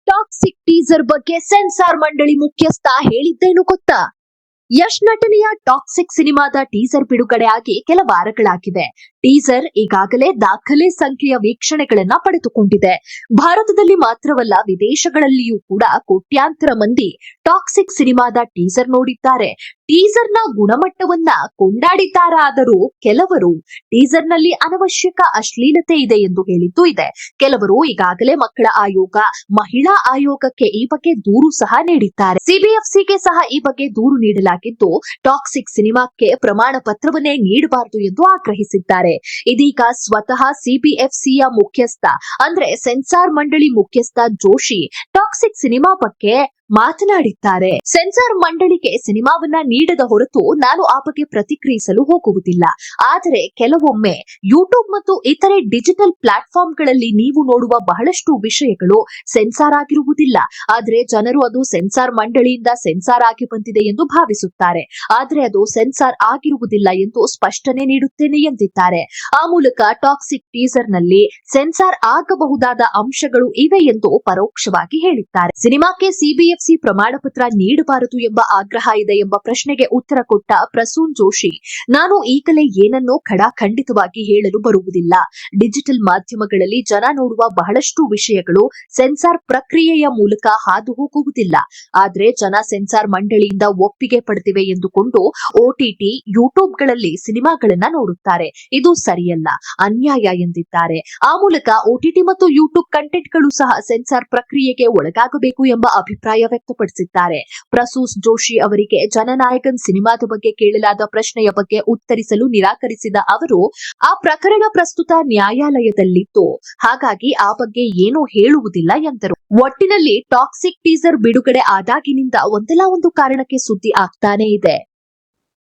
Toxic teaser ಬಗ್ಗೆ sensor ಮಂಡಳಿ ಮುಖ್ಯಸ್ಥ ಹೇಳಿದ್ದೇನು ಗೊತ್ತಾ? ಯಶ್ ನಟನೆಯ ಟಾಕ್ಸಿಕ್ ಸಿನಿಮಾದ ಟೀಸರ್ ಬಿಡುಗಡೆ ಆಗಿ ಕೆಲ ವಾರಗಳಾಗಿವೆ. ಟೀಸರ್ ಈಗಾಗಲೇ ದಾಖಲೆ ಸಂಖ್ಯೆಯ ವೀಕ್ಷಣೆಗಳನ್ನ ಪಡೆದುಕೊಂಡಿದೆ. ಭಾರತದಲ್ಲಿ ಮಾತ್ರವಲ್ಲ, ವಿದೇಶಗಳಲ್ಲಿಯೂ ಕೂಡ ಕೋಟ್ಯಾಂತರ ಮಂದಿ ಟಾಕ್ಸಿಕ್ ಸಿನಿಮಾದ ಟೀಸರ್ ನೋಡಿದ್ದಾರೆ. ಟೀಸರ್ನ ಗುಣಮಟ್ಟವನ್ನ ಕೊಂಡಾಡಿದ್ದಾರಾದರೂ ಕೆಲವರು ಟೀಸರ್ನಲ್ಲಿ ಅನವಶ್ಯಕ ಅಶ್ಲೀಲತೆ ಇದೆ ಎಂದು ಹೇಳಿದ್ದು ಇದೆ. ಕೆಲವರು ಈಗಾಗಲೇ ಮಕ್ಕಳ ಆಯೋಗ, ಮಹಿಳಾ ಆಯೋಗಕ್ಕೆ ಈ ಬಗ್ಗೆ ದೂರು ಸಹ ನೀಡಿದ್ದಾರೆ. ಸಿಬಿಎಫ್ಸಿಗೆ ಸಹ ಈ ಬಗ್ಗೆ ದೂರು ನೀಡಲಾಗಿದ್ದು, ಟಾಕ್ಸಿಕ್ ಸಿನಿಮಾಕ್ಕೆ ಪ್ರಮಾಣ ಪತ್ರವನ್ನೇ ನೀಡಬಾರದು ಎಂದು ಆಗ್ರಹಿಸಿದ್ದಾರೆ. ಇದೀಗ ಸ್ವತಃ ಸಿಬಿಎಫ್ಸಿಯ ಮುಖ್ಯಸ್ಥ ಅಂದ್ರೆ ಸೆನ್ಸಾರ್ ಮಂಡಳಿ ಮುಖ್ಯಸ್ಥ ಜೋಶಿ ಟಾಕ್ಸಿಕ್ ಸಿನಿಮಾ ಬಗ್ಗೆ ಮಾತನಾಡಿದ್ದಾರೆ. ಸೆನ್ಸಾರ್ ಮಂಡಳಿಗೆ ಸಿನಿಮಾವನ್ನ ನೀಡದ ಹೊರತು ನಾನು ಆ ಬಗ್ಗೆ ಪ್ರತಿಕ್ರಿಯಿಸಲು ಹೋಗುವುದಿಲ್ಲ. ಆದರೆ ಕೆಲವೊಮ್ಮೆ ಯೂಟ್ಯೂಬ್ ಮತ್ತು ಇತರೆ ಡಿಜಿಟಲ್ ಪ್ಲಾಟ್ಫಾರ್ಮ್ಗಳಲ್ಲಿ ನೀವು ನೋಡುವ ಬಹಳಷ್ಟು ವಿಷಯಗಳು ಸೆನ್ಸಾರ್ ಆಗಿರುವುದಿಲ್ಲ. ಆದರೆ ಜನರು ಅದು ಸೆನ್ಸಾರ್ ಮಂಡಳಿಯಿಂದ ಸೆನ್ಸಾರ್ ಆಗಿ ಬಂದಿದೆ ಎಂದು ಭಾವಿಸುತ್ತಾರೆ. ಆದರೆ ಅದು ಸೆನ್ಸಾರ್ ಆಗಿರುವುದಿಲ್ಲ ಎಂದು ಸ್ಪಷ್ಟನೆ ನೀಡುತ್ತೇನೆ ಎಂದಿದ್ದಾರೆ. ಆ ಮೂಲಕ ಟಾಕ್ಸಿಕ್ ಟೀಸರ್ ನಲ್ಲಿ ಸೆನ್ಸಾರ್ ಆಗಬಹುದಾದ ಅಂಶಗಳು ಇವೆ ಎಂದು ಪರೋಕ್ಷವಾಗಿ ಹೇಳಿದ್ದಾರೆ. ಸಿನಿಮಾಕ್ಕೆ ಸಿಬಿಎಫ್ಸಿ ಪ್ರಮಾಣ ಪತ್ರ ನೀಡಬಾರದು ಎಂಬ ಆಗ್ರಹ ಇದೆ ಎಂಬ ಪ್ರಶ್ನೆಗೆ ಉತ್ತರ ಕೊಟ್ಟ ಪ್ರಸೂನ್ ಜೋಶಿ, ನಾನು ಈಗಲೇ ಏನನ್ನೋ ಖಂಡಿತವಾಗಿ ಹೇಳಲು ಬರುವುದಿಲ್ಲ. ಡಿಜಿಟಲ್ ಮಾಧ್ಯಮಗಳಲ್ಲಿ ಜನ ನೋಡುವ ಬಹಳಷ್ಟು ವಿಷಯಗಳು ಸೆನ್ಸಾರ್ ಪ್ರಕ್ರಿಯೆಯ ಮೂಲಕ ಹಾದು ಹೋಗುವುದಿಲ್ಲ. ಆದರೆ ಜನ ಸೆನ್ಸಾರ್ ಮಂಡಳಿಯಿಂದ ಒಪ್ಪಿಗೆ ಪಡೆದಿವೆ ಎಂದುಕೊಂಡು ಓಟಿಟಿ, ಯೂಟ್ಯೂಬ್ಗಳಲ್ಲಿ ಸಿನಿಮಾಗಳನ್ನ ನೋಡುತ್ತಾರೆ. ಇದು ಸರಿಯಲ್ಲ, ಅನ್ಯಾಯ ಎಂದಿದ್ದಾರೆ. ಆ ಮೂಲಕ ಓಟಿಟಿ ಮತ್ತು ಯೂಟ್ಯೂಬ್ ಕಂಟೆಂಟ್ಗಳು ಸಹ ಸೆನ್ಸಾರ್ ಪ್ರಕ್ರಿಯೆಗೆ ಒಳಗಾಗಬೇಕು ಎಂಬ ಅಭಿಪ್ರಾಯ ವ್ಯಕ್ತಪಡಿಸಿದ್ದಾರೆ. ಪ್ರಸೂನ್ ಜೋಶಿ ಅವರಿಗೆ ಜನನಾಯಕನ್ ಸಿನಿಮಾದ ಬಗ್ಗೆ ಕೇಳಲಾದ ಪ್ರಶ್ನೆಯ ಬಗ್ಗೆ ಉತ್ತರಿಸಲು ನಿರಾಕರಿಸಿದ ಅವರು, ಆ ಪ್ರಕರಣ ಪ್ರಸ್ತುತ ನ್ಯಾಯಾಲಯದಲ್ಲಿತ್ತು, ಹಾಗಾಗಿ ಆ ಬಗ್ಗೆ ಏನೂ ಹೇಳುವುದಿಲ್ಲ ಎಂದರು. ಒಟ್ಟಿನಲ್ಲಿ ಟಾಕ್ಸಿಕ್ ಟೀಸರ್ ಬಿಡುಗಡೆ ಆದಾಗಿನಿಂದ ಒಂದಲ್ಲ ಒಂದು ಕಾರಣಕ್ಕೆ ಸುದ್ದಿ ಆಗ್ತಾನೇ ಇದೆ.